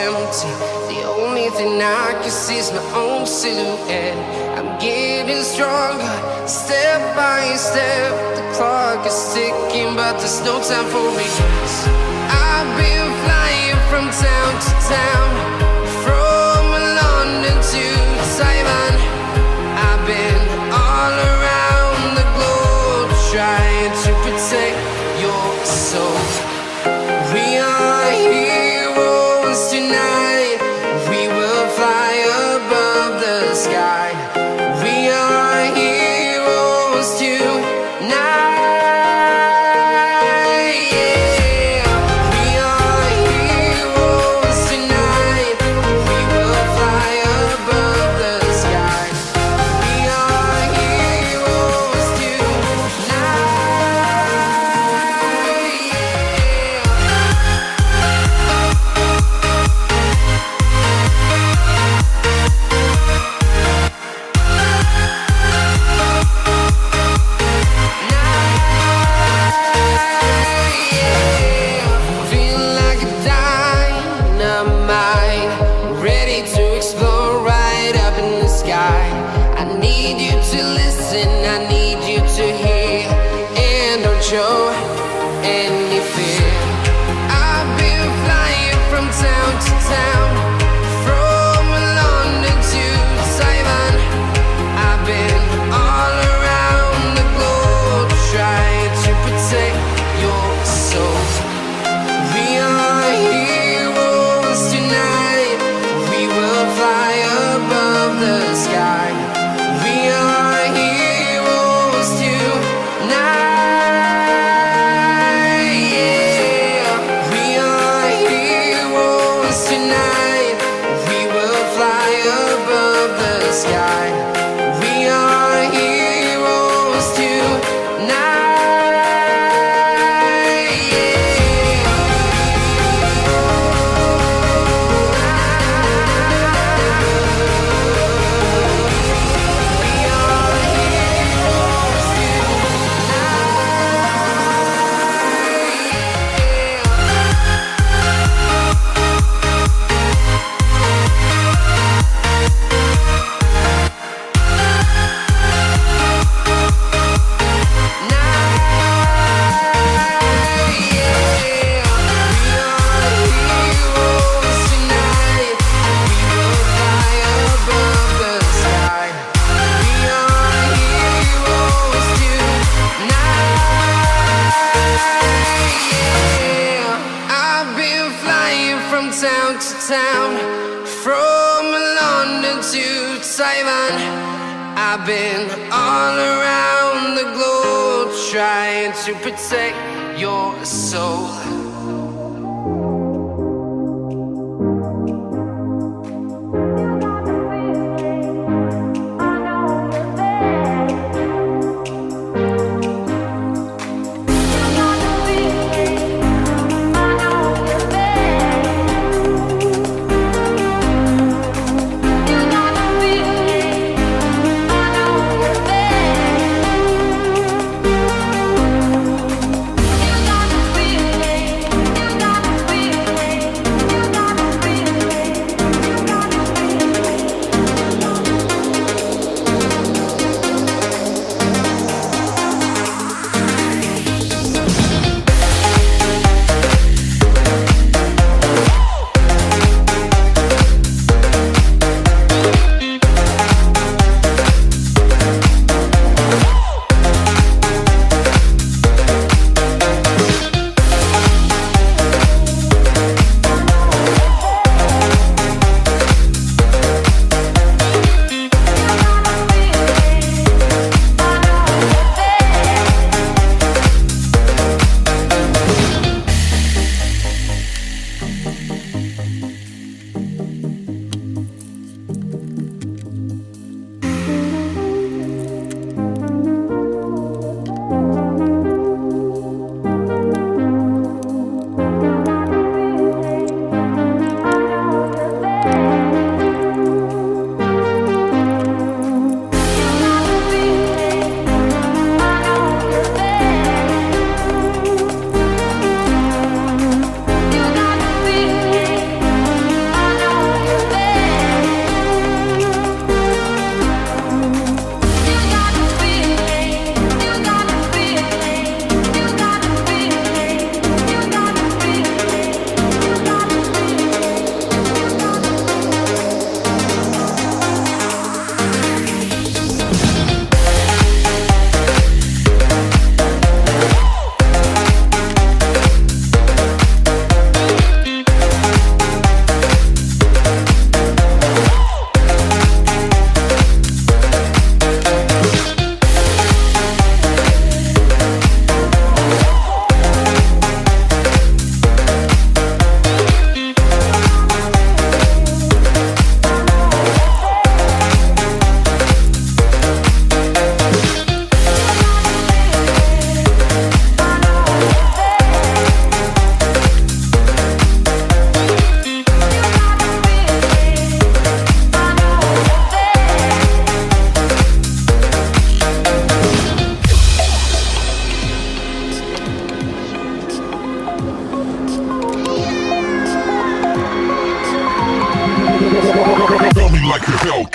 empty. The only thing I can see is my own silhouette. I'm getting stronger, step by step. The clock is ticking, but there's no time for regrets. I've been flying from town to town, from London to Taiwan. I've been all around the globe, trying to protect your soul. We are heroes tonight. We will fly above the sky. We are heroes tonight. Yeah. We are heroes tonight. We will fly above the sky. We are heroes tonight. Feel like a dynamite, ready to explode right up in the sky. I need you to listen, I need you to hear, and don't show any fear. I've been flying from town to town, from London to Taiwan. I've been all around the globe, trying to protect your soul. We are heroes tonight. We will fly above the sky. We are heroes tonight. Yeah. We are heroes tonight. We will fly above the sky. We are heroes tonight. I've been flying from town to town, from London to Taiwan. I've been all around the globe, trying to protect your soul.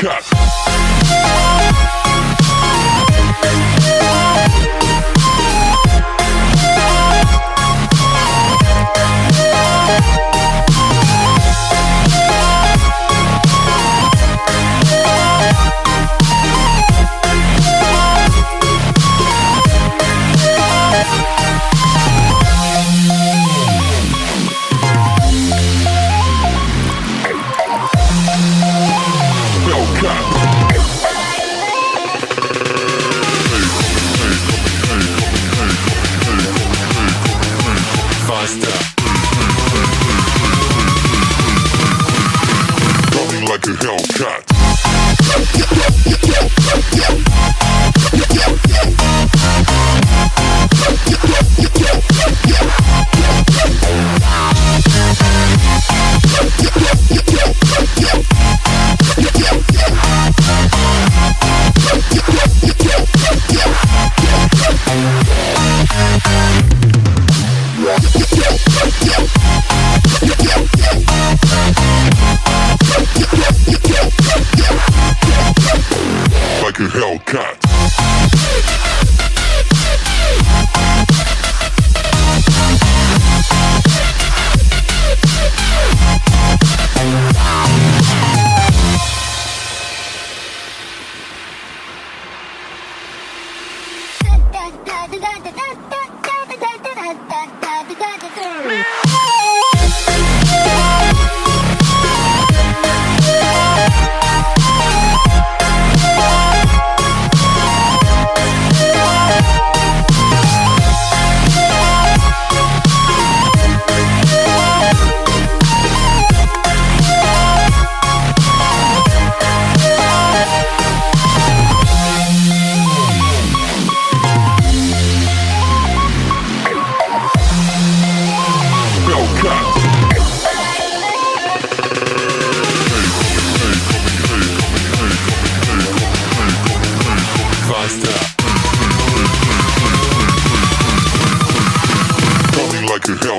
Hellcat. Coming like a Hellcat. Like a Hellcat. Coming like a hell.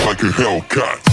Like a Hellcat.